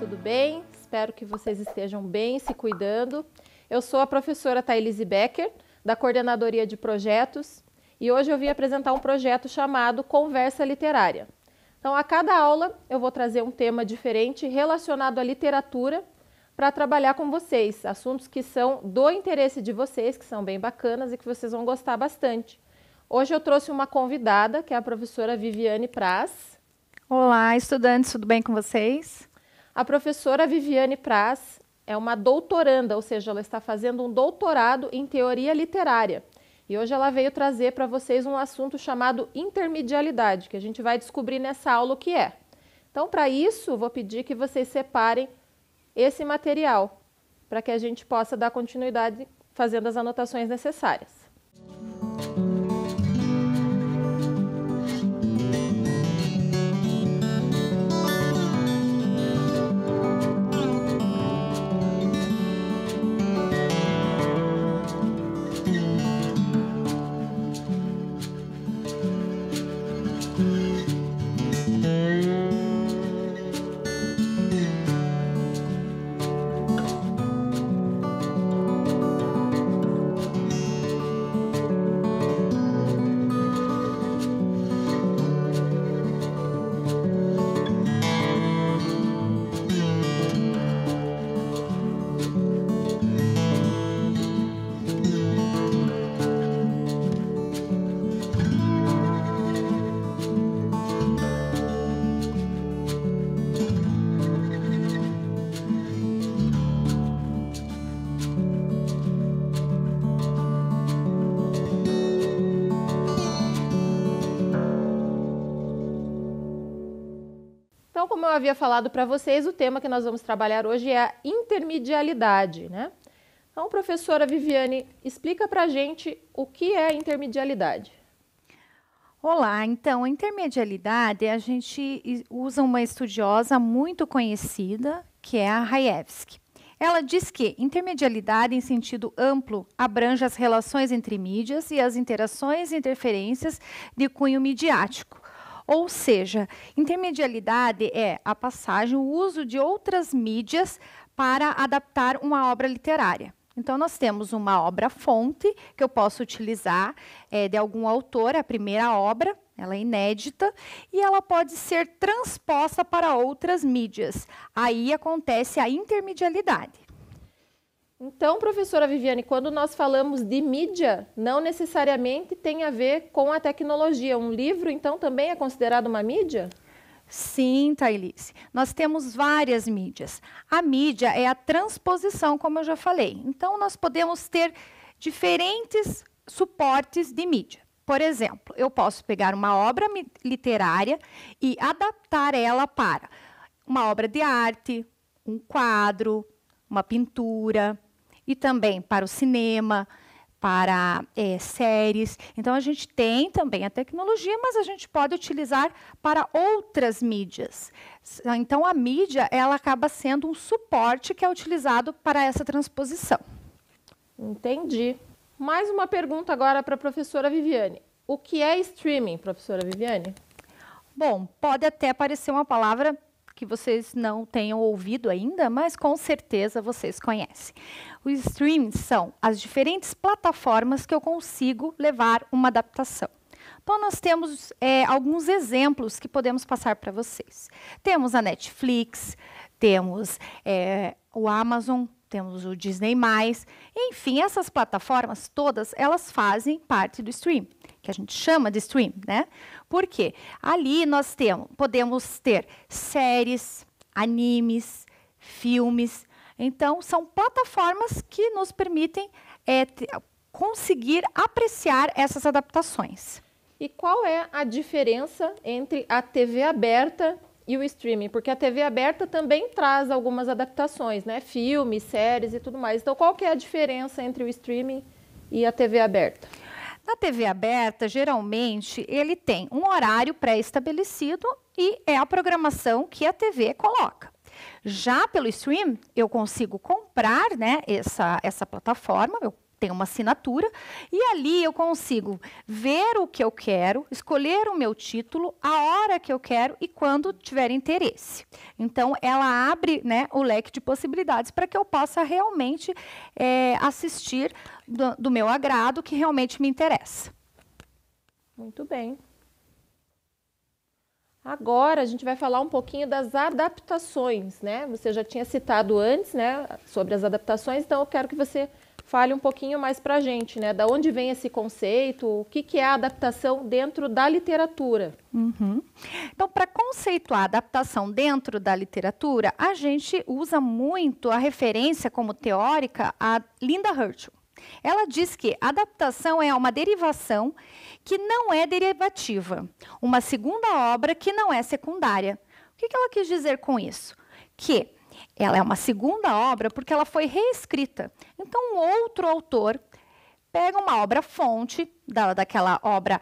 tudo bem? Espero que vocês estejam bem, se cuidando. Eu sou a professora Thailise Becker, da Coordenadoria de Projetos, e hoje eu vim apresentar um projeto chamado Conversa Literária. Então, a cada aula eu vou trazer um tema diferente relacionado à literatura para trabalhar com vocês, assuntos que são do interesse de vocês, que são bem bacanas e que vocês vão gostar bastante. Hoje eu trouxe uma convidada, que é a professora Viviane Praz. Olá, estudantes, tudo bem com vocês? A professora Viviane Praz é uma doutoranda, ou seja, ela está fazendo um doutorado em teoria literária. E hoje ela veio trazer para vocês um assunto chamado intermedialidade, que a gente vai descobrir nessa aula o que é. Então, para isso, vou pedir que vocês separem esse material, para que a gente possa dar continuidade fazendo as anotações necessárias. Então, como eu havia falado para vocês, o tema que nós vamos trabalhar hoje é a intermedialidade, né? Então, professora Viviane, explica para a gente o que é a intermedialidade. Olá, então, a intermedialidade, a gente usa uma estudiosa muito conhecida, que é a Rajewski. Ela diz que intermedialidade, em sentido amplo, abrange as relações entre mídias e as interações e interferências de cunho midiático. Ou seja, intermedialidade é a passagem, o uso de outras mídias para adaptar uma obra literária. Então, nós temos uma obra-fonte que eu posso utilizar de algum autor, a primeira obra, ela é inédita, e ela pode ser transposta para outras mídias. Aí acontece a intermedialidade. Então, professora Viviane, quando nós falamos de mídia, não necessariamente tem a ver com a tecnologia. Um livro, então, também é considerado uma mídia? Sim, Thailise. Nós temos várias mídias. A mídia é a transposição, como eu já falei. Então, nós podemos ter diferentes suportes de mídia. Por exemplo, eu posso pegar uma obra literária e adaptar ela para uma obra de arte, um quadro, uma pintura, e também para o cinema, para séries. Então, a gente tem também a tecnologia, mas a gente pode utilizar para outras mídias. Então, a mídia, ela acaba sendo um suporte que é utilizado para essa transposição. Entendi. Mais uma pergunta agora para a professora Viviane. O que é streaming, professora Viviane? Bom, pode até parecer uma palavra que vocês não tenham ouvido ainda, mas com certeza vocês conhecem. Os streamings são as diferentes plataformas que eu consigo levar uma adaptação. Então, nós temos alguns exemplos que podemos passar para vocês. Temos a Netflix, temos o Amazon, temos o Disney+, enfim, essas plataformas todas, elas fazem parte do stream, que a gente chama de stream, né? Por quê? Ali nós podemos ter séries, animes, filmes. Então, são plataformas que nos permitem conseguir apreciar essas adaptações. E qual é a diferença entre a TV aberta e o streaming? Porque a TV aberta também traz algumas adaptações, né? Filmes, séries e tudo mais. Então, qual que é a diferença entre o streaming e a TV aberta? Na TV aberta, geralmente, ele tem um horário pré-estabelecido e é a programação que a TV coloca. Já pelo stream, eu consigo comprar, né, essa plataforma, eu tem uma assinatura, e ali eu consigo ver o que eu quero, escolher o meu título, a hora que eu quero e quando tiver interesse. Então, ela abre, né, o leque de possibilidades para que eu possa realmente assistir do meu agrado, que realmente me interessa. Muito bem. Agora a gente vai falar um pouquinho das adaptações, né? Você já tinha citado antes, né, sobre as adaptações, então eu quero que você fale um pouquinho mais para a gente, né? Da onde vem esse conceito, o que é a adaptação dentro da literatura? Uhum. Então, para conceituar a adaptação dentro da literatura, a gente usa muito a referência como teórica a Linda Hurtl. Ela diz que adaptação é uma derivação que não é derivativa, uma segunda obra que não é secundária. O que ela quis dizer com isso? Que ela é uma segunda obra porque ela foi reescrita. Então, um outro autor pega uma obra-fonte daquela obra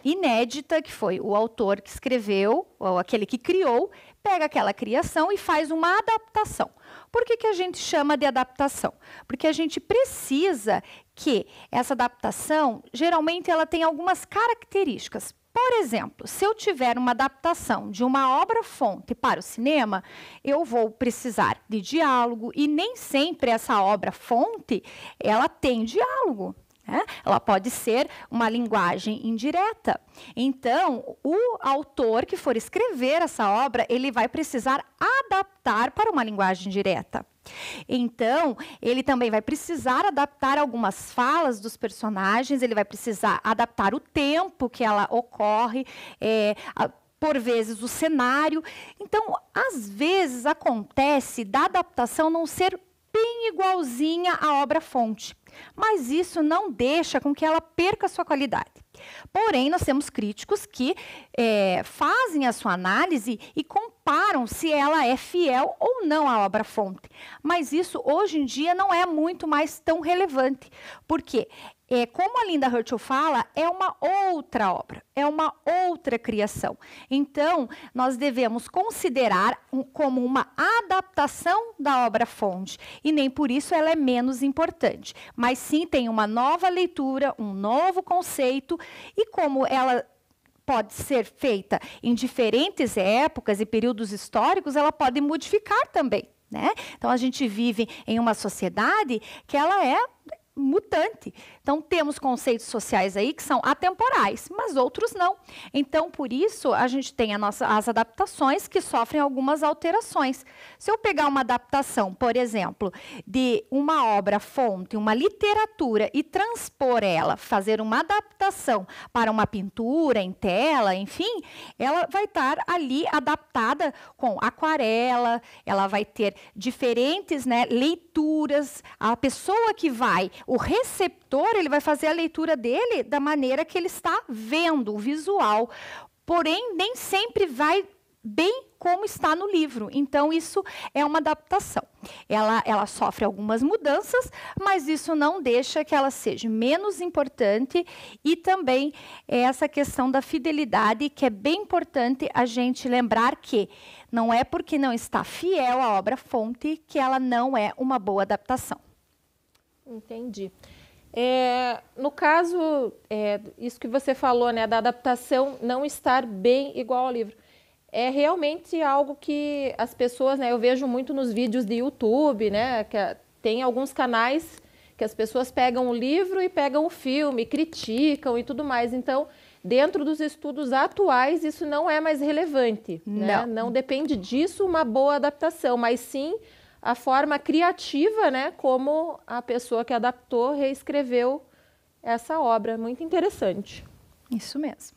inédita, que foi o autor que escreveu, ou aquele que criou, pega aquela criação e faz uma adaptação. Por que a gente chama de adaptação? Porque a gente precisa que essa adaptação, geralmente, ela tem algumas características. Por exemplo, se eu tiver uma adaptação de uma obra-fonte para o cinema, eu vou precisar de diálogo, e nem sempre essa obra-fonte ela tem diálogo. Ela pode ser uma linguagem indireta. Então, o autor que for escrever essa obra, ele vai precisar adaptar para uma linguagem direta. Então, ele também vai precisar adaptar algumas falas dos personagens, ele vai precisar adaptar o tempo que ela ocorre, por vezes o cenário. Então, às vezes acontece da adaptação não ser bem igualzinha à obra-fonte, mas isso não deixa com que ela perca a sua qualidade. Porém, nós temos críticos que fazem a sua análise e comparam se ela é fiel ou não à obra-fonte. Mas isso, hoje em dia, não é muito mais tão relevante, porque como a Linda Hurtl fala, é uma outra obra, é uma outra criação. Então, nós devemos considerar como uma adaptação da obra-fonte, e nem por isso ela é menos importante. Mas sim, tem uma nova leitura, um novo conceito, e como ela pode ser feita em diferentes épocas e períodos históricos, ela pode modificar também, né? Então, a gente vive em uma sociedade que ela é mutante. Então, temos conceitos sociais aí que são atemporais, mas outros não. Então, por isso, a gente tem as adaptações que sofrem algumas alterações. Se eu pegar uma adaptação, por exemplo, de uma obra-fonte, uma literatura, e transpor ela, fazer uma adaptação para uma pintura em tela, enfim, ela vai estar ali adaptada com aquarela, ela vai ter diferentes, né, leituras. A pessoa que vai, o receptor, ele vai fazer a leitura dele da maneira que ele está vendo, o visual. Porém, nem sempre vai bem como está no livro. Então, isso é uma adaptação. Ela sofre algumas mudanças, mas isso não deixa que ela seja menos importante. E também essa questão da fidelidade, que é bem importante a gente lembrar que não é porque não está fiel à obra-fonte que ela não é uma boa adaptação. Entendi. No caso, isso que você falou, né, da adaptação não estar bem igual ao livro, é realmente algo que as pessoas, né, eu vejo muito nos vídeos de YouTube, né, que tem alguns canais que as pessoas pegam o livro e pegam o filme, criticam e tudo mais. Então, dentro dos estudos atuais, isso não é mais relevante, né? Não depende disso uma boa adaptação, mas sim a forma criativa, né, como a pessoa que adaptou reescreveu essa obra. Muito interessante. Isso mesmo.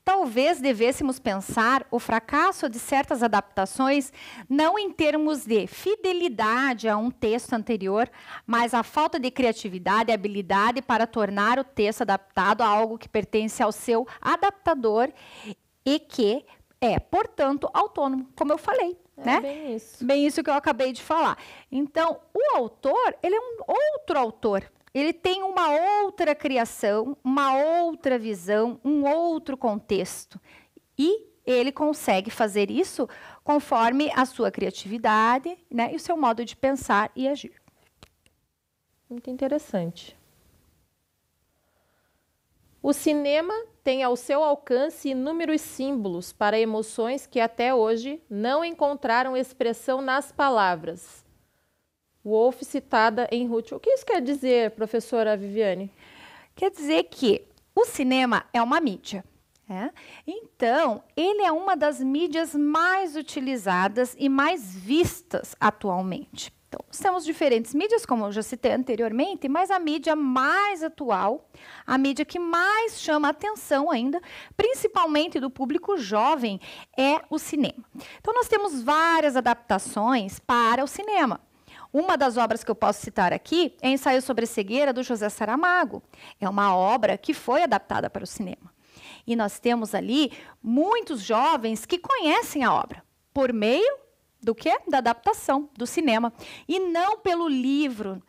Talvez devêssemos pensar o fracasso de certas adaptações não em termos de fidelidade a um texto anterior, mas a falta de criatividade e habilidade para tornar o texto adaptado a algo que pertence ao seu adaptador e que portanto, autônomo, como eu falei. Né? Bem isso. Bem isso que eu acabei de falar. Então, o autor, ele é um outro autor. Ele tem uma outra criação, uma outra visão, um outro contexto. E ele consegue fazer isso conforme a sua criatividade, né, e o seu modo de pensar e agir. Muito interessante. O cinema tem ao seu alcance inúmeros símbolos para emoções que até hoje não encontraram expressão nas palavras. Woolf citada em Ruth. O que isso quer dizer, professora Viviane? Quer dizer que o cinema é uma mídia. Então, ele é uma das mídias mais utilizadas e mais vistas atualmente. Então, nós temos diferentes mídias, como eu já citei anteriormente, mas a mídia mais atual, a mídia que mais chama a atenção ainda, principalmente do público jovem, é o cinema. Então, nós temos várias adaptações para o cinema. Uma das obras que eu posso citar aqui é Ensaio sobre a Cegueira, do José Saramago. É uma obra que foi adaptada para o cinema. E nós temos ali muitos jovens que conhecem a obra por meio do quê? Da adaptação, do cinema. E não pelo livro,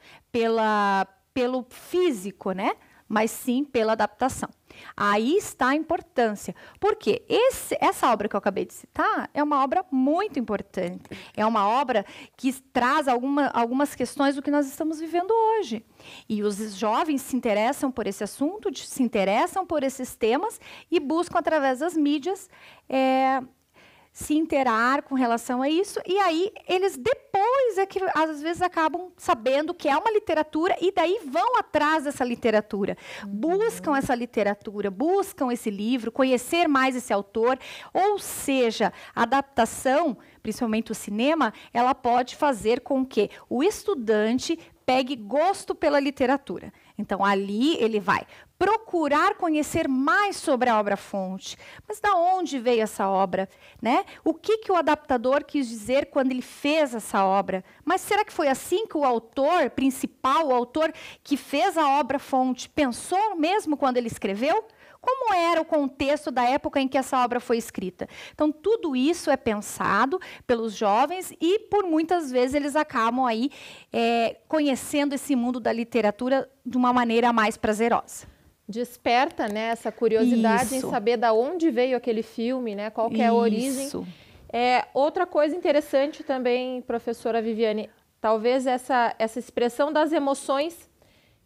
pelo físico, né? Mas sim pela adaptação. Aí está a importância. Porque essa obra que eu acabei de citar é uma obra muito importante. É uma obra que traz algumas questões do que nós estamos vivendo hoje. E os jovens se interessam por esse assunto, se interessam por esses temas e buscam, através das mídias, se interar com relação a isso, e aí eles depois é que às vezes acabam sabendo que é uma literatura e daí vão atrás dessa literatura, buscam essa literatura, buscam esse livro, conhecer mais esse autor, ou seja, a adaptação, principalmente o cinema, ela pode fazer com que o estudante pegue gosto pela literatura. Então, ali ele vai procurar conhecer mais sobre a obra-fonte. Mas da onde veio essa obra? Né? O que o adaptador quis dizer quando ele fez essa obra? Mas será que foi assim que o autor principal, o autor que fez a obra-fonte, pensou mesmo quando ele escreveu? Como era o contexto da época em que essa obra foi escrita? Então, tudo isso é pensado pelos jovens e, por muitas vezes, eles acabam aí conhecendo esse mundo da literatura de uma maneira mais prazerosa. Desperta, né, essa curiosidade em saber de onde veio aquele filme, né, qual que é a origem. Outra coisa interessante também, professora Viviane, talvez essa expressão das emoções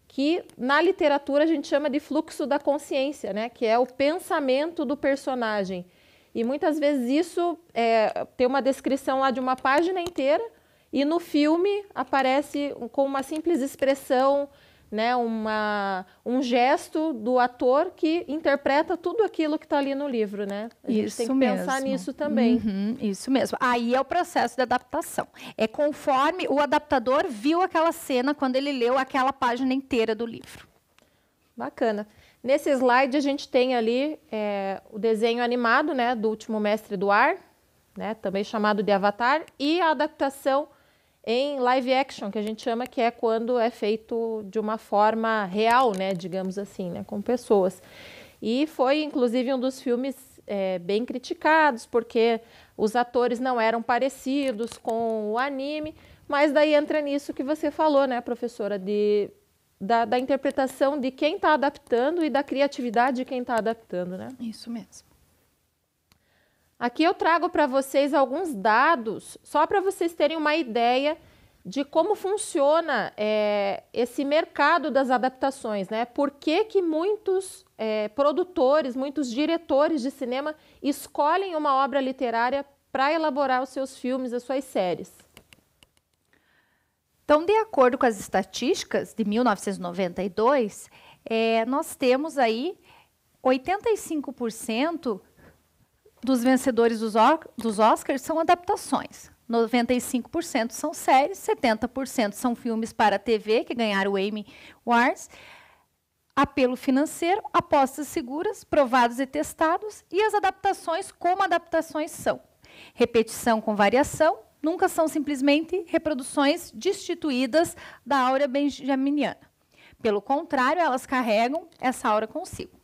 que na literatura a gente chama de fluxo da consciência, né? Que é o pensamento do personagem. E muitas vezes isso tem uma descrição lá de uma página inteira e no filme aparece com uma simples expressão, né? Um gesto do ator que interpreta tudo aquilo que está ali no livro, né? A gente tem que pensar nisso também. Isso mesmo. Aí é o processo de adaptação. É conforme o adaptador viu aquela cena quando ele leu aquela página inteira do livro. Bacana. Nesse slide a gente tem ali o desenho animado, né, do Último Mestre do Ar, né, também chamado de Avatar, e a adaptação em live action, que a gente chama, que é quando é feito de uma forma real, né, digamos assim, né, com pessoas. E foi, inclusive, um dos filmes bem criticados, porque os atores não eram parecidos com o anime, mas daí entra nisso que você falou, né, professora, da interpretação de quem está adaptando e da criatividade de quem está adaptando, né? Isso mesmo. Aqui eu trago para vocês alguns dados, só para vocês terem uma ideia de como funciona esse mercado das adaptações, né? Por que muitos produtores, muitos diretores de cinema escolhem uma obra literária para elaborar os seus filmes, as suas séries? Então, de acordo com as estatísticas de 1992, nós temos aí 85% dos vencedores dos Oscars são adaptações. 95% são séries, 70% são filmes para a TV, que ganharam o Emmy Awards, apelo financeiro, apostas seguras, provados e testados, e as adaptações como adaptações são. Repetição com variação, nunca são simplesmente reproduções destituídas da áurea benjaminiana. Pelo contrário, elas carregam essa aura consigo.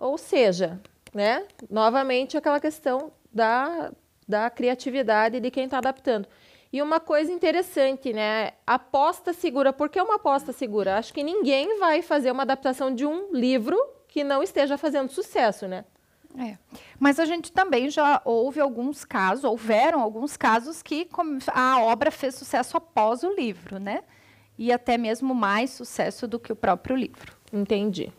Ou seja, né, novamente aquela questão da criatividade de quem está adaptando. E uma coisa interessante, né, aposta segura. Por que uma aposta segura? Acho que ninguém vai fazer uma adaptação de um livro que não esteja fazendo sucesso, né? Mas a gente também já houveram alguns casos que a obra fez sucesso após o livro, né? E até mesmo mais sucesso do que o próprio livro. Entendi.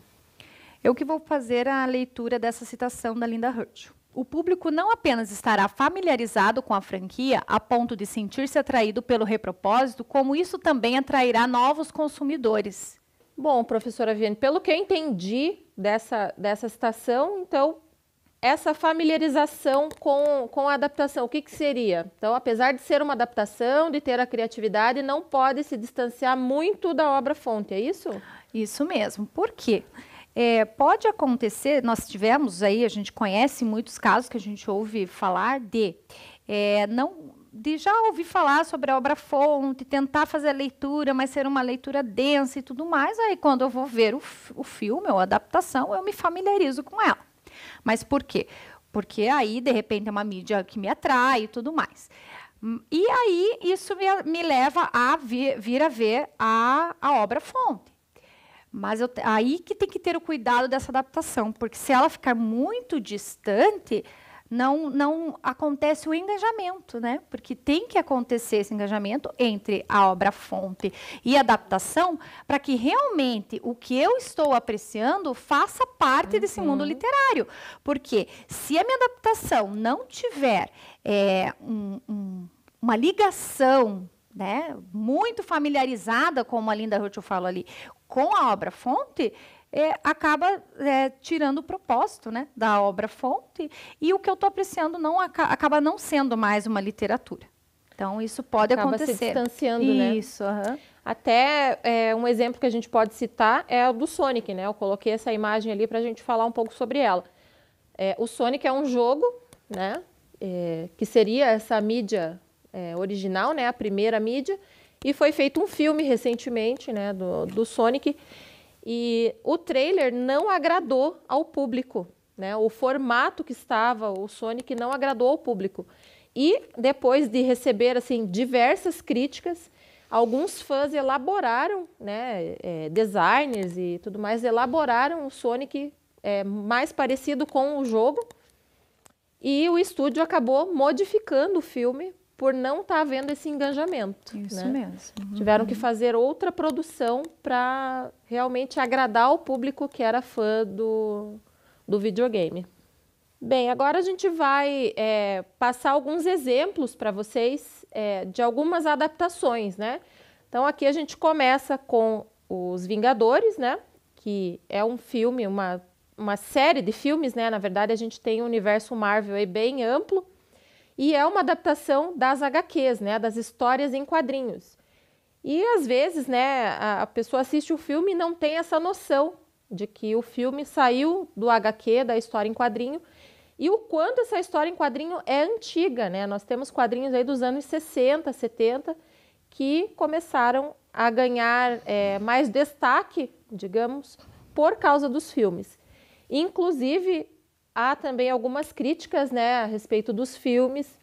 Eu que vou fazer a leitura dessa citação da Linda Hurtl. O público não apenas estará familiarizado com a franquia a ponto de sentir-se atraído pelo repropósito, como isso também atrairá novos consumidores. Bom, professora Viane, pelo que eu entendi dessa citação, então, essa familiarização com a adaptação, o que seria? Então, apesar de ser uma adaptação, de ter a criatividade, não pode se distanciar muito da obra-fonte, é isso? Isso mesmo. Por quê? Pode acontecer, nós tivemos aí, a gente conhece muitos casos que a gente ouve falar de já ouvir falar sobre a obra-fonte, tentar fazer a leitura, mas ser uma leitura densa e tudo mais, aí quando eu vou ver o filme ou a adaptação, eu me familiarizo com ela. Mas por quê? Porque aí, de repente, é uma mídia que me atrai e tudo mais. E aí, isso me leva a vir a ver a obra-fonte. Mas aí que tem que ter o cuidado dessa adaptação, porque se ela ficar muito distante, não acontece o engajamento, né? Porque tem que acontecer esse engajamento entre a obra-fonte e a adaptação, para que realmente o que eu estou apreciando faça parte desse mundo literário. Porque se a minha adaptação não tiver uma ligação, né, muito familiarizada, como a Linda Hurtl fala ali, com a obra-fonte, acaba tirando o propósito, né, da obra-fonte, e o que eu estou apreciando acaba não sendo mais uma literatura. Então, isso pode acontecer. Acaba se distanciando, né? Isso, Até um exemplo que a gente pode citar é o do Sonic, né? Eu coloquei essa imagem ali para a gente falar um pouco sobre ela. O Sonic é um jogo, né, que seria essa mídia original, né, a primeira mídia, e foi feito um filme recentemente, né, do Sonic, e o trailer não agradou ao público, né, o formato que estava o Sonic não agradou ao público. E depois de receber assim diversas críticas, alguns fãs elaboraram, né, designers e tudo mais, elaboraram o Sonic mais parecido com o jogo, e o estúdio acabou modificando o filme por não estar havendo esse engajamento. Isso, né? mesmo. Tiveram que fazer outra produção para realmente agradar o público que era fã do videogame. Bem, agora a gente vai passar alguns exemplos para vocês de algumas adaptações, né? Então aqui a gente começa com Os Vingadores, né? Que é um filme, uma série de filmes, né? Na verdade a gente tem um universo Marvel aí bem amplo. E é uma adaptação das HQs, né, das histórias em quadrinhos. E às vezes, né, a pessoa assiste o filme e não tem essa noção de que o filme saiu do HQ, da história em quadrinho, e o quanto essa história em quadrinho é antiga, né? Nós temos quadrinhos aí dos anos 60, 70, que começaram a ganhar mais destaque, digamos, por causa dos filmes. Inclusive, há também algumas críticas, né, a respeito dos filmes.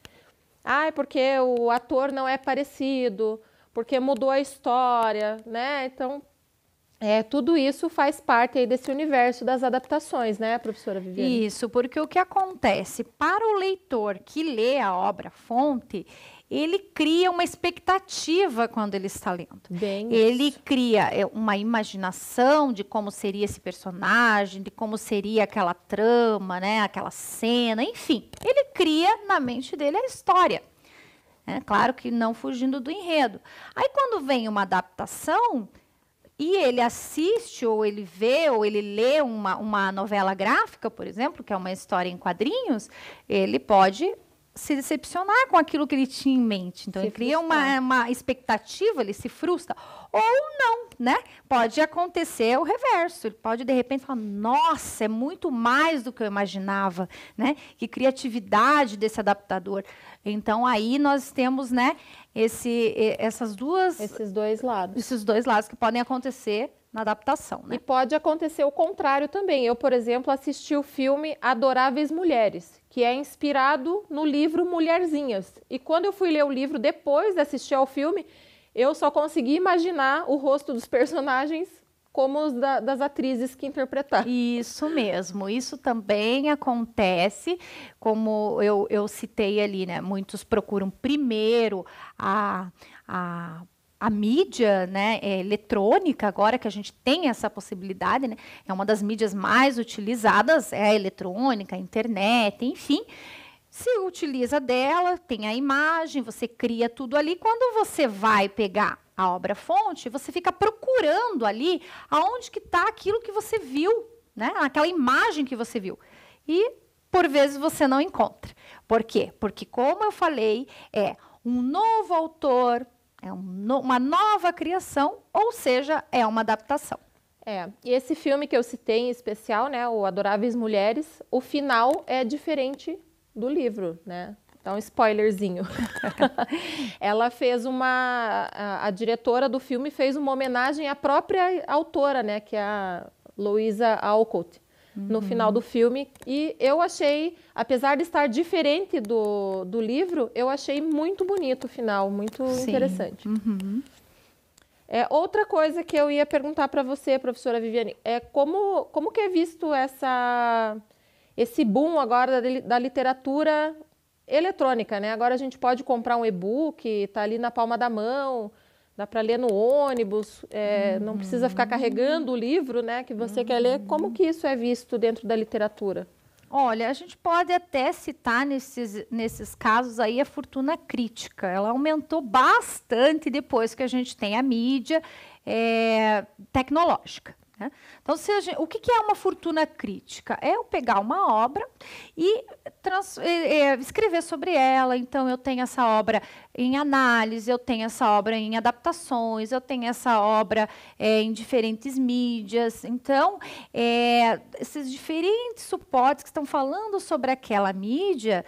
É porque o ator não é parecido, porque mudou a história, né? Então, tudo isso faz parte aí desse universo das adaptações, né, professora Viviane? Isso, porque o que acontece? Para o leitor que lê a obra-fonte, ele cria uma expectativa quando ele está lendo. Ele cria uma imaginação de como seria esse personagem, de como seria aquela trama, né, aquela cena, enfim. Ele cria na mente dele a história. Claro que não fugindo do enredo. Aí quando vem uma adaptação e ele assiste, ou ele vê, ou ele lê uma novela gráfica, por exemplo, que é uma história em quadrinhos, ele pode se decepcionar com aquilo que ele tinha em mente. Então, ele cria uma expectativa, ele se frustra. Ou não, né? Pode acontecer o reverso. Ele pode, de repente, falar, nossa, é muito mais do que eu imaginava, né? Que criatividade desse adaptador. Então, aí nós temos, né, esses dois lados que podem acontecer na adaptação, né? E pode acontecer o contrário também. Eu, por exemplo, assisti o filme Adoráveis Mulheres, que é inspirado no livro Mulherzinhas. E quando eu fui ler o livro, depois de assistir ao filme, eu só consegui imaginar o rosto dos personagens como os das atrizes que interpretaram. Isso mesmo, isso também acontece, como eu citei ali, né? Muitos procuram primeiro a mídia, né, eletrônica, agora que a gente tem essa possibilidade, né? É uma das mídias mais utilizadas, é a eletrônica, a internet, enfim. Se utiliza dela, tem a imagem, você cria tudo ali. Quando você vai pegar a obra-fonte, você fica procurando ali aonde que está aquilo que você viu, né? Aquela imagem que você viu. E, por vezes, você não encontra. Por quê? Porque, como eu falei, é um novo autor, é uma nova criação, ou seja, é uma adaptação. E esse filme que eu citei em especial, né, o Adoráveis Mulheres, o final é diferente do livro, né? Então, spoilerzinho. Ela fez a diretora do filme fez uma homenagem à própria autora, né, que é a Louisa Alcott, no final do filme. E eu achei, apesar de estar diferente do livro, eu achei muito bonito o final, muito interessante. Outra coisa que eu ia perguntar para você, professora Viviane, é como que é visto esse boom agora da literatura eletrônica, né? Agora a gente pode comprar um e-book, está ali na palma da mão, dá para ler no ônibus, não precisa ficar carregando o livro, né, que você quer ler. Como que isso é visto dentro da literatura? Olha, a gente pode até citar nesses casos aí a fortuna crítica. Ela aumentou bastante depois que a gente tem a mídia tecnológica. Né? Então, o que é uma fortuna crítica? É eu pegar uma obra e escrever sobre ela. Então, eu tenho essa obra em análise, eu tenho essa obra em adaptações, eu tenho essa obra em diferentes mídias. Então, esses diferentes suportes que estão falando sobre aquela mídia,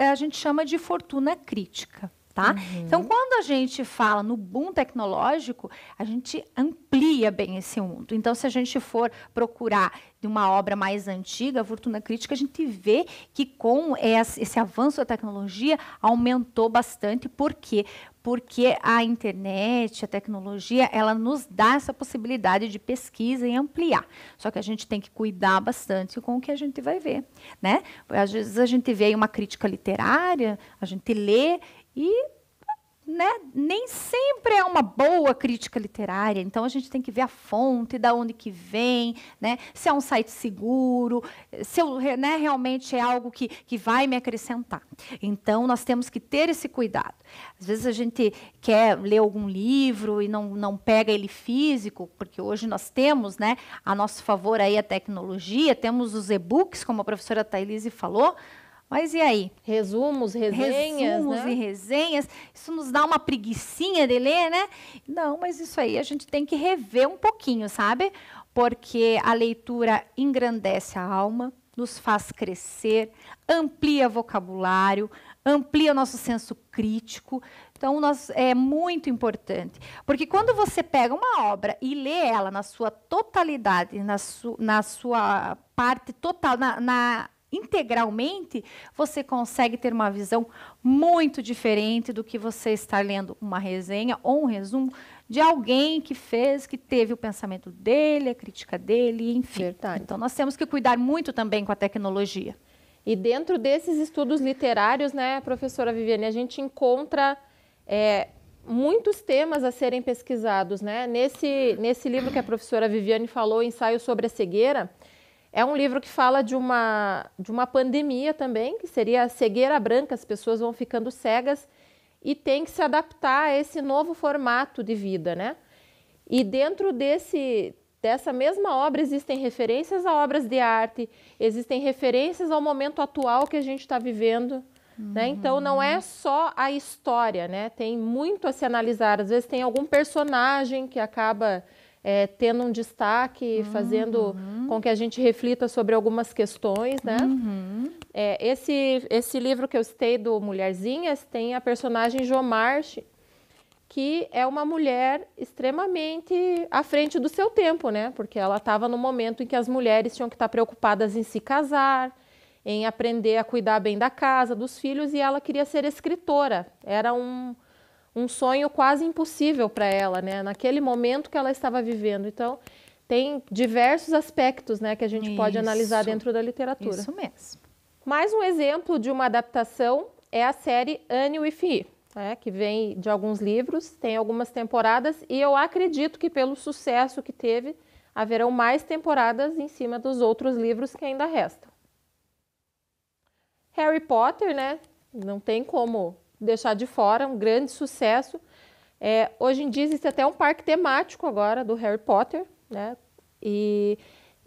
a gente chama de fortuna crítica. Tá? Então, quando a gente fala no boom tecnológico, a gente amplia bem esse mundo. Então, se a gente for procurar de uma obra mais antiga, a fortuna crítica, a gente vê que com esse avanço da tecnologia aumentou bastante. Por quê? Porque a internet, a tecnologia, ela nos dá essa possibilidade de pesquisa e ampliar. Só que a gente tem que cuidar bastante com o que a gente vai ver, né? Às vezes a gente vê uma crítica literária, a gente lê e, né, nem sempre é uma boa crítica literária. Então, a gente tem que ver a fonte, da onde que vem, né, se é um site seguro, se né, realmente é algo que vai me acrescentar. Então, nós temos que ter esse cuidado. Às vezes, a gente quer ler algum livro e não pega ele físico, porque hoje nós temos, né, a nosso favor aí a tecnologia, temos os e-books, como a professora Thailise falou. Mas e aí? Resumos, resenhas, Resumos, né? E resenhas. Isso nos dá uma preguicinha de ler, né? Não, mas isso aí a gente tem que rever um pouquinho, sabe? Porque a leitura engrandece a alma, nos faz crescer, amplia vocabulário, amplia nosso senso crítico. Então, é muito importante. Porque quando você pega uma obra e lê ela na sua totalidade, na sua parte total, integralmente, você consegue ter uma visão muito diferente do que você estar lendo uma resenha ou um resumo de alguém que teve o pensamento dele, a crítica dele, enfim. Verdade. Então, nós temos que cuidar muito também com a tecnologia. E dentro desses estudos literários, né, professora Viviane, a gente encontra muitos temas a serem pesquisados, né? Nesse livro que a professora Viviane falou, Ensaio sobre a Cegueira, é um livro que fala de uma pandemia também, que seria a cegueira branca, as pessoas vão ficando cegas e tem que se adaptar a esse novo formato de vida, né? E dentro dessa mesma obra existem referências a obras de arte, existem referências ao momento atual que a gente está vivendo, né? Então, não é só a história, né? Tem muito a se analisar. Às vezes tem algum personagem que acaba tendo um destaque, fazendo com que a gente reflita sobre algumas questões, né? Esse livro que eu citei do Mulherzinhas tem a personagem Jomarte, que é uma mulher extremamente à frente do seu tempo, né? Porque ela estava no momento em que as mulheres tinham que estar preocupadas em se casar, em aprender a cuidar bem da casa, dos filhos, e ela queria ser escritora. Era um um sonho quase impossível para ela, né? Naquele momento que ela estava vivendo. Então, tem diversos aspectos, né, que a gente pode analisar dentro da literatura. Isso mesmo. Mais um exemplo de uma adaptação é a série Anne with E, né, que vem de alguns livros, tem algumas temporadas e eu acredito que pelo sucesso que teve, haverão mais temporadas em cima dos outros livros que ainda restam. Harry Potter, né, não tem como deixar de fora, um grande sucesso. Hoje em dia existe até um parque temático agora do Harry Potter, né, e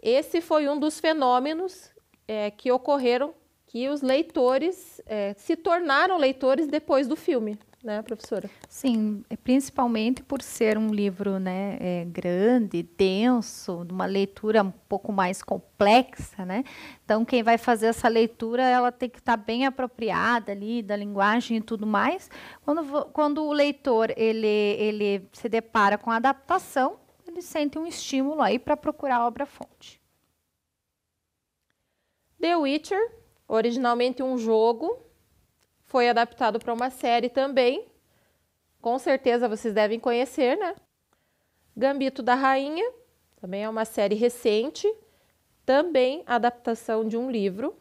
esse foi um dos fenômenos que ocorreram, que os leitores se tornaram leitores depois do filme, né, professora? Sim, principalmente por ser um livro, né, grande, denso, de uma leitura um pouco mais complexa, né? Então, quem vai fazer essa leitura, ela tem que estar bem apropriada ali da linguagem e tudo mais. Quando o leitor ele se depara com a adaptação, ele sente um estímulo aí para procurar a obra-fonte. The Witcher, originalmente um jogo, foi adaptado para uma série também. Com certeza vocês devem conhecer, né? Gambito da Rainha, também é uma série recente, também adaptação de um livro.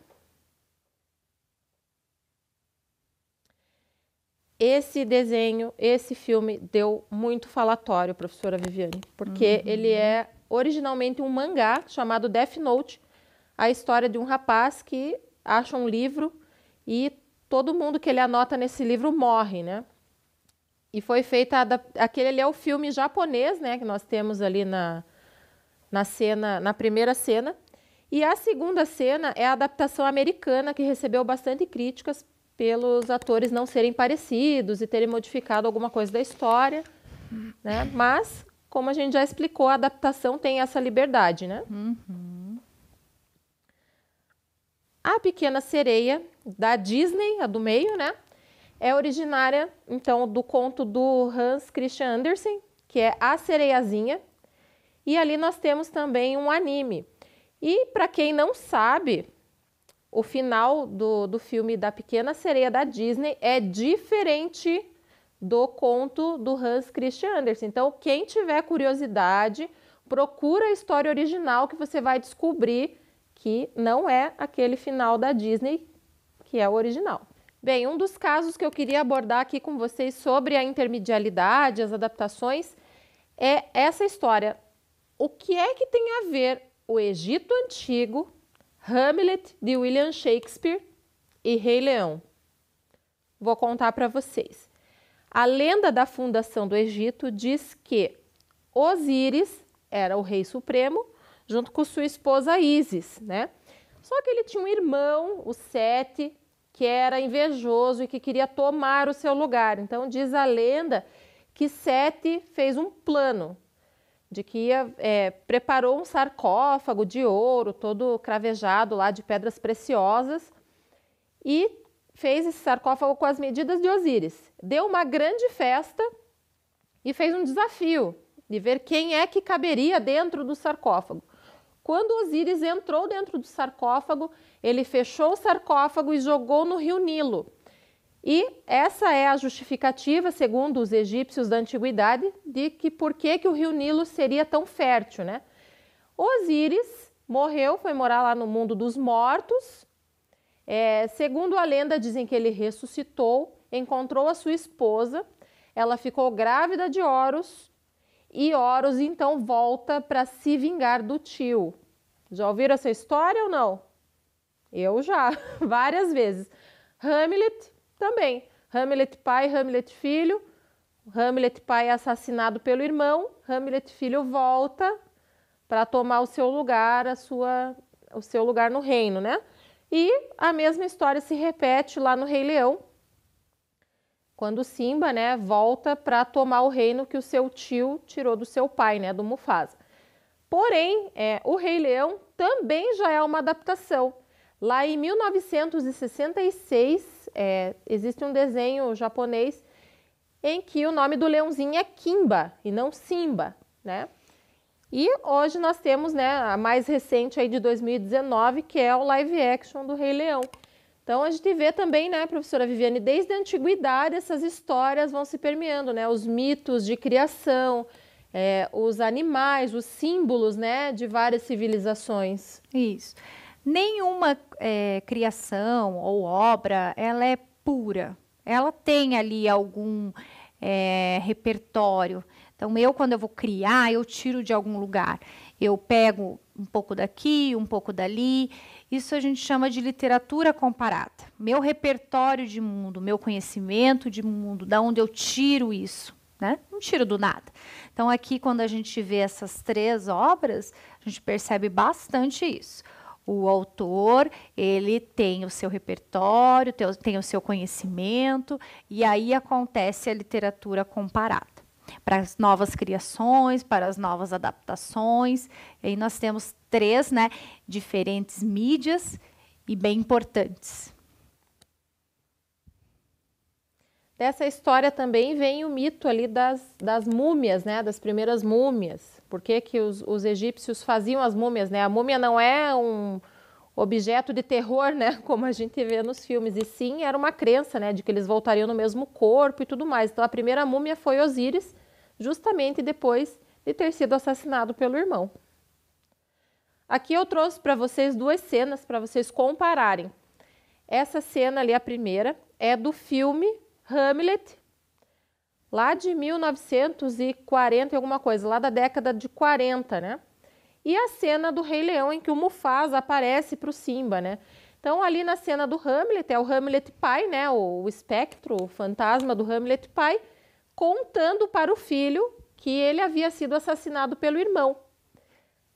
Esse desenho, esse filme deu muito falatório, professora Viviane, porque ele é originalmente um mangá chamado Death Note, a história de um rapaz que acha um livro e todo mundo que ele anota nesse livro morre, né? E foi feita, aquele ali é o filme japonês, né? Que nós temos ali na primeira cena. E a segunda cena é a adaptação americana, que recebeu bastante críticas pelos atores não serem parecidos e terem modificado alguma coisa da história, né? Mas, como a gente já explicou, a adaptação tem essa liberdade, né? A Pequena Sereia, da Disney, a do meio, né? É originária, então, do conto do Hans Christian Andersen, que é A Sereiazinha. E ali nós temos também um anime. E, para quem não sabe, o final do filme da Pequena Sereia da Disney é diferente do conto do Hans Christian Andersen. Então, quem tiver curiosidade, procura a história original que você vai descobrir que não é aquele final da Disney, que é o original. Bem, um dos casos que eu queria abordar aqui com vocês sobre a intermedialidade, as adaptações, é essa história. O que é que tem a ver o Egito Antigo, Hamlet, de William Shakespeare e Rei Leão? Vou contar para vocês. A lenda da fundação do Egito diz que Osíris era o rei supremo, junto com sua esposa Ísis, né? Só que ele tinha um irmão, o Sete, que era invejoso e que queria tomar o seu lugar. Então diz a lenda que Sete fez um plano de que preparou um sarcófago de ouro, todo cravejado lá de pedras preciosas, e fez esse sarcófago com as medidas de Osíris. Deu uma grande festa e fez um desafio de ver quem é que caberia dentro do sarcófago. Quando Osíris entrou dentro do sarcófago, ele fechou o sarcófago e jogou no rio Nilo. E essa é a justificativa, segundo os egípcios da antiguidade, de que por que o rio Nilo seria tão fértil, né? Osíris morreu, foi morar lá no mundo dos mortos. Segundo a lenda, dizem que ele ressuscitou, encontrou a sua esposa, ela ficou grávida de Horus, e Horus então volta para se vingar do tio. Já ouviram essa história ou não? Eu já, várias vezes. Hamlet também. Hamlet pai, Hamlet filho. Hamlet pai é assassinado pelo irmão. Hamlet filho volta para tomar o seu lugar, o seu lugar no reino, né? E a mesma história se repete lá no Rei Leão, quando Simba, né, volta para tomar o reino que o seu tio tirou do seu pai, né, do Mufasa. Porém, o Rei Leão também já é uma adaptação. Lá em 1966, existe um desenho japonês em que o nome do leãozinho é Kimba e não Simba, né? E hoje nós temos, né, a mais recente aí de 2019, que é o live action do Rei Leão. Então, a gente vê também, né, professora Viviane, desde a antiguidade essas histórias vão se permeando, né, os mitos de criação, os animais, os símbolos, né, de várias civilizações. Isso. Nenhuma criação ou obra, ela é pura. Ela tem ali algum repertório. Então, quando eu vou criar, eu tiro de algum lugar. Eu pego um pouco daqui, um pouco dali. Isso a gente chama de literatura comparada. Meu repertório de mundo, meu conhecimento de mundo, da onde eu tiro isso, né? Não tiro do nada. Então, aqui, quando a gente vê essas 3 obras, a gente percebe bastante isso. O autor, ele tem o seu repertório, tem o seu conhecimento, e aí acontece a literatura comparada. Para as novas criações, para as novas adaptações. E aí nós temos 3, né, diferentes mídias e bem importantes. Dessa história também vem o mito ali das múmias, né, das primeiras múmias. Por que que os egípcios faziam as múmias, né? A múmia não é um objeto de terror, né, como a gente vê nos filmes, e sim era uma crença, né, de que eles voltariam no mesmo corpo e tudo mais. Então a primeira múmia foi Osíris, justamente depois de ter sido assassinado pelo irmão. Aqui eu trouxe para vocês 2 cenas para vocês compararem. Essa cena ali, a primeira, é do filme Hamlet, lá de 1940 e alguma coisa, lá da década de 40, né? E a cena do Rei Leão, em que o Mufasa aparece para o Simba, né? Então, ali na cena do Hamlet, é o Hamlet pai, né? O espectro, o fantasma do Hamlet pai, contando para o filho que ele havia sido assassinado pelo irmão.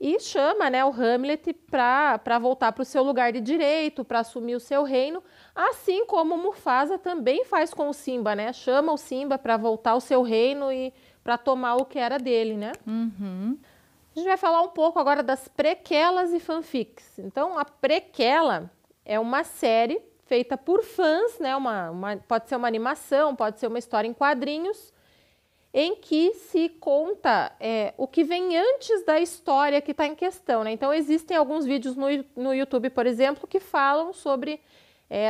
E chama, né, o Hamlet para voltar para o seu lugar de direito, para assumir o seu reino, assim como o Mufasa também faz com o Simba, né? Chama o Simba para voltar ao seu reino e para tomar o que era dele, né? Uhum. A gente vai falar um pouco agora das prequelas e fanfics. Então, a prequela é uma série feita por fãs, né? Pode ser uma animação, pode ser uma história em quadrinhos, em que se conta o que vem antes da história que está em questão, né? Então, existem alguns vídeos no YouTube, por exemplo, que falam sobre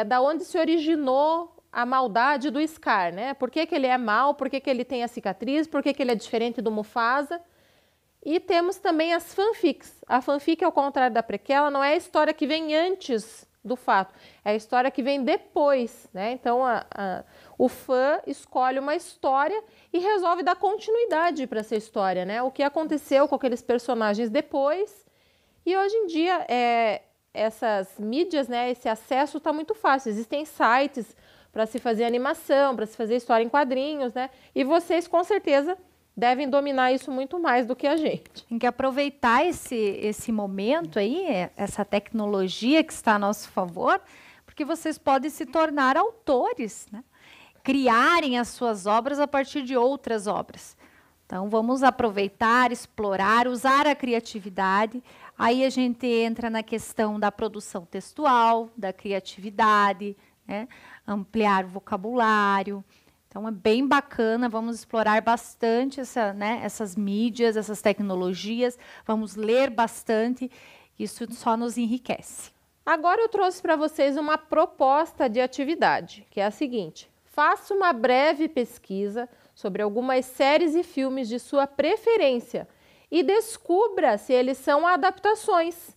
da onde se originou a maldade do Scar, né? Por que que ele é mau, por que que ele tem a cicatriz, por que que ele é diferente do Mufasa. E temos também as fanfics. A fanfic, ao contrário da prequela, não é a história que vem antes do fato, é a história que vem depois, né? Então, o fã escolhe uma história e resolve dar continuidade para essa história, né? O que aconteceu com aqueles personagens depois. E hoje em dia, essas mídias, né? Esse acesso está muito fácil. Existem sites para se fazer animação, para se fazer história em quadrinhos, né? E vocês, com certeza, devem dominar isso muito mais do que a gente. Tem que aproveitar esse momento aí, essa tecnologia que está a nosso favor, porque vocês podem se tornar autores, né? Criarem as suas obras a partir de outras obras. Então, vamos aproveitar, explorar, usar a criatividade. Aí a gente entra na questão da produção textual, da criatividade, né? Ampliar o vocabulário. Então, é bem bacana, vamos explorar bastante essas mídias, essas tecnologias, vamos ler bastante, isso só nos enriquece. Agora eu trouxe para vocês uma proposta de atividade, que é a seguinte: faça uma breve pesquisa sobre algumas séries e filmes de sua preferência e descubra se eles são adaptações.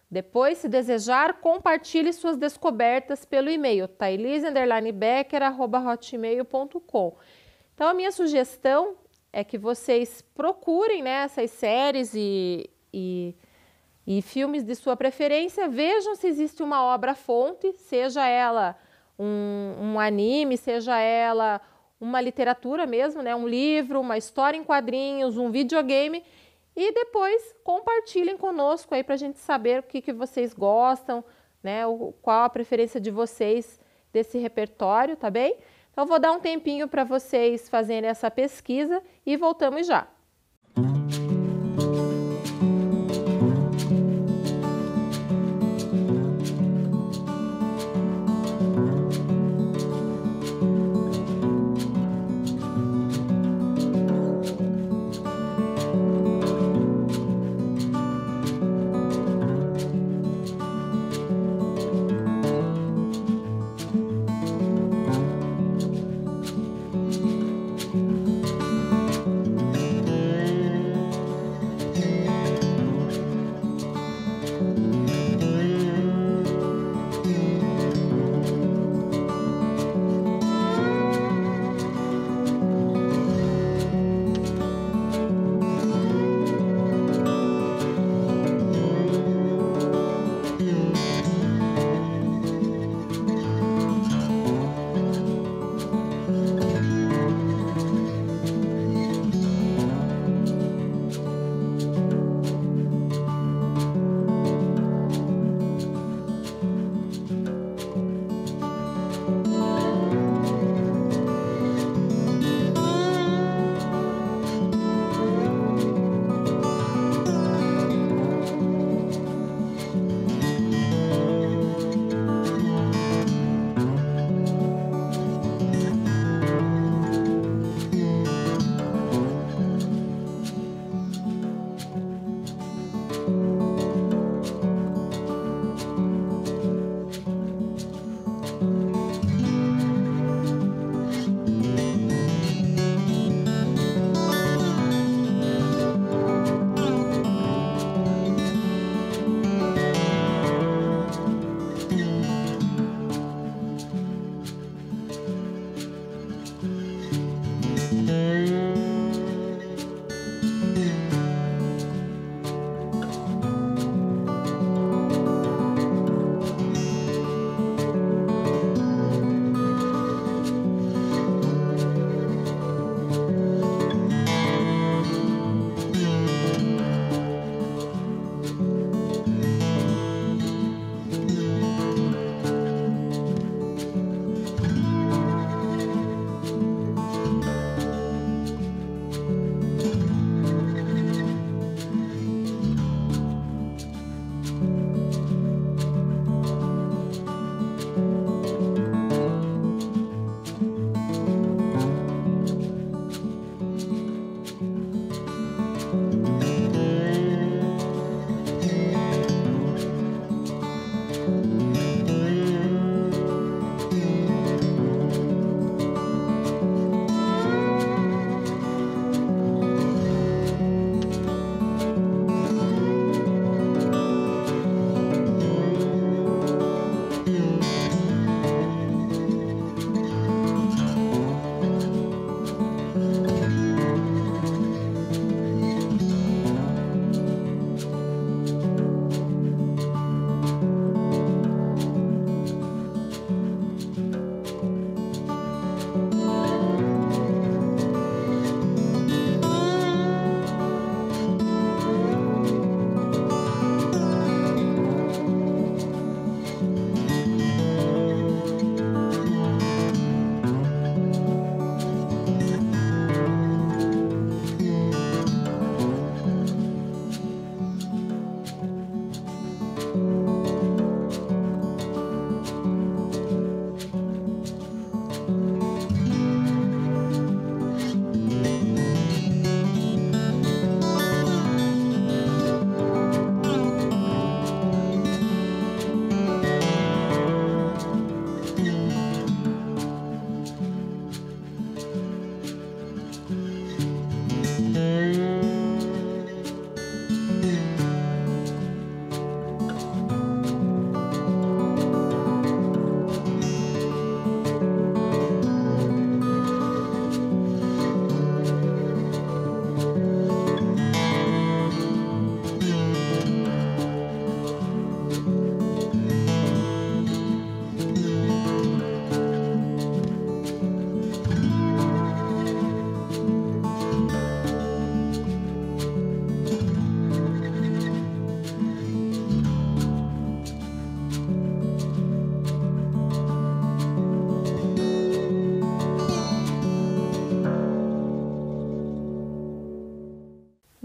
Depois, se desejar, compartilhe suas descobertas pelo e-mail thailise_becker@hotmail.com. Então, a minha sugestão é que vocês procurem, né, essas séries e filmes de sua preferência, vejam se existe uma obra-fonte, seja ela um anime, seja ela uma literatura mesmo, né, um livro, uma história em quadrinhos, um videogame. E depois compartilhem conosco aí para a gente saber o que vocês gostam, né? Qual a preferência de vocês desse repertório, tá bem? Então, vou dar um tempinho para vocês fazerem essa pesquisa e voltamos já.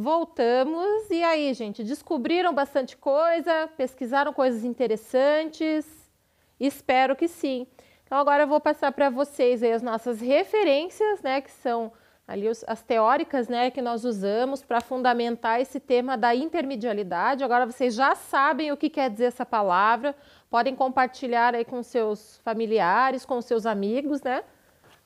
Voltamos. E aí, gente, descobriram bastante coisa? Pesquisaram coisas interessantes? Espero que sim. Então, agora eu vou passar para vocês aí as nossas referências, né, que são ali as teóricas, né, que nós usamos para fundamentar esse tema da intermedialidade. Agora vocês já sabem o que quer dizer essa palavra, podem compartilhar aí com seus familiares, com seus amigos, né?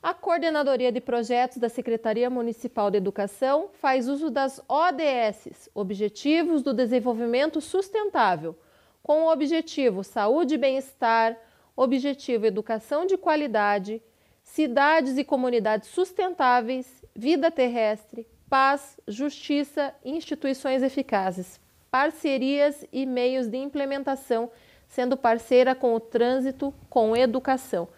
A Coordenadoria de Projetos da Secretaria Municipal de Educação faz uso das ODS, Objetivos do Desenvolvimento Sustentável, com o objetivo Saúde e Bem-Estar, objetivo Educação de Qualidade, Cidades e Comunidades Sustentáveis, Vida Terrestre, Paz, Justiça e Instituições Eficazes, parcerias e meios de implementação, sendo parceira com o trânsito, com educação.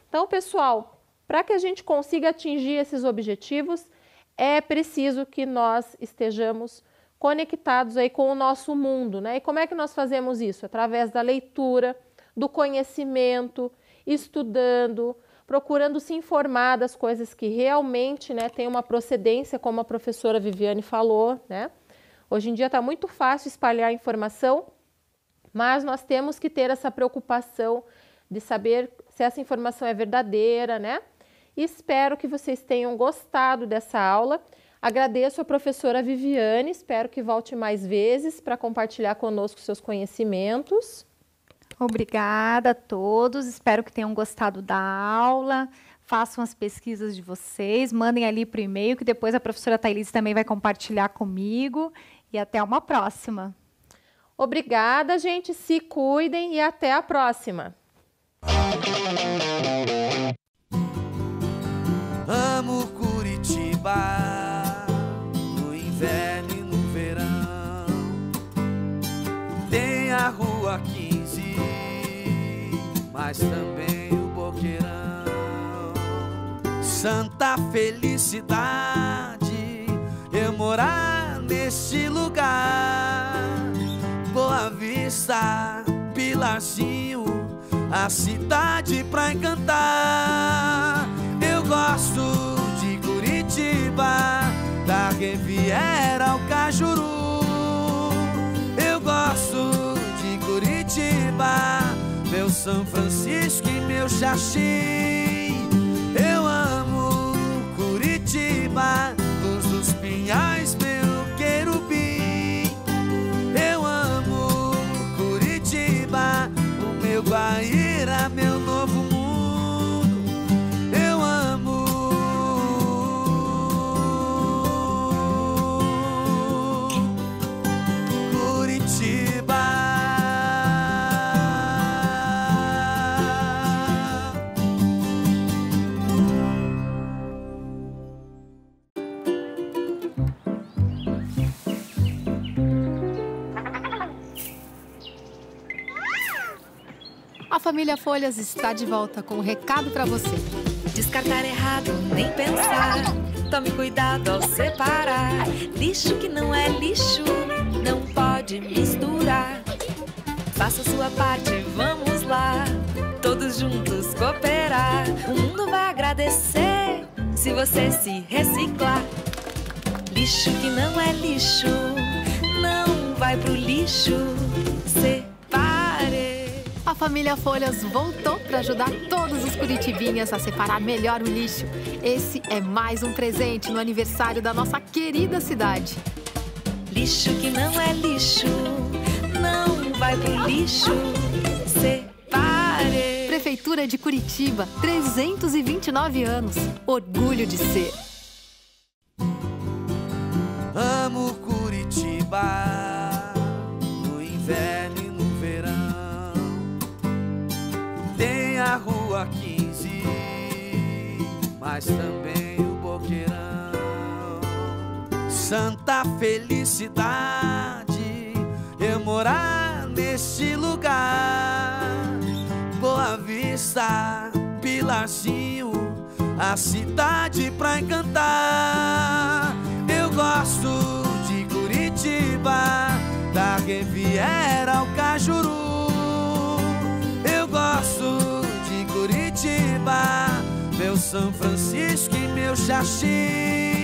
Então, pessoal, para que a gente consiga atingir esses objetivos, é preciso que nós estejamos conectados aí com o nosso mundo, né? E como é que nós fazemos isso? Através da leitura, do conhecimento, estudando, procurando se informar das coisas que realmente, né, têm uma procedência, como a professora Viviane falou, né? Hoje em dia está muito fácil espalhar informação, mas nós temos que ter essa preocupação de saber se essa informação é verdadeira, né? E espero que vocês tenham gostado dessa aula. Agradeço a professora Viviane, espero que volte mais vezes para compartilhar conosco seus conhecimentos. Obrigada a todos, espero que tenham gostado da aula, façam as pesquisas de vocês, mandem ali para o e-mail, que depois a professora Thailise também vai compartilhar comigo, e até uma próxima. Obrigada, gente, se cuidem e até a próxima. Amo Curitiba, no inverno e no verão, tem a Rua 15, mas também o Boqueirão. Santa felicidade eu morar neste lugar. Boa Vista, Pilarzinho, a cidade pra encantar. Eu gosto de Curitiba, da Riviera ao Cajuru. Eu gosto de Curitiba, meu São Francisco e meu Xaxim. Eu amo Curitiba, Luz dos Pinhais, meu querubim. Eu amo Curitiba, o meu Guaíra, meu novo mundo. Eu amo Curitiba. A família Folhas está de volta com um recado para você. Descartar errado, nem pensar. Tome cuidado ao separar. Lixo que não é lixo, não pode misturar. Faça a sua parte, vamos lá. Todos juntos cooperar. O mundo vai agradecer se você se reciclar. Lixo que não é lixo, não vai pro lixo. Separe. A família Folhas voltou para ajudar todos os curitibinhas a separar melhor o lixo. Esse é mais um presente no aniversário da nossa querida cidade. Lixo que não é lixo, não vai pro lixo. Separe. Prefeitura de Curitiba, 329 anos. Orgulho de ser. Amo Curitiba, no inverno e no verão, tem a Rua 15, mas também o Boqueirão. Santa felicidade eu morar neste lugar. Boa Vista, Pilarzinho, a cidade pra encantar. Eu gosto de Curitiba, da Riviera ao Cajuru. Eu gosto de Curitiba, meu São Francisco e meu Xaxim.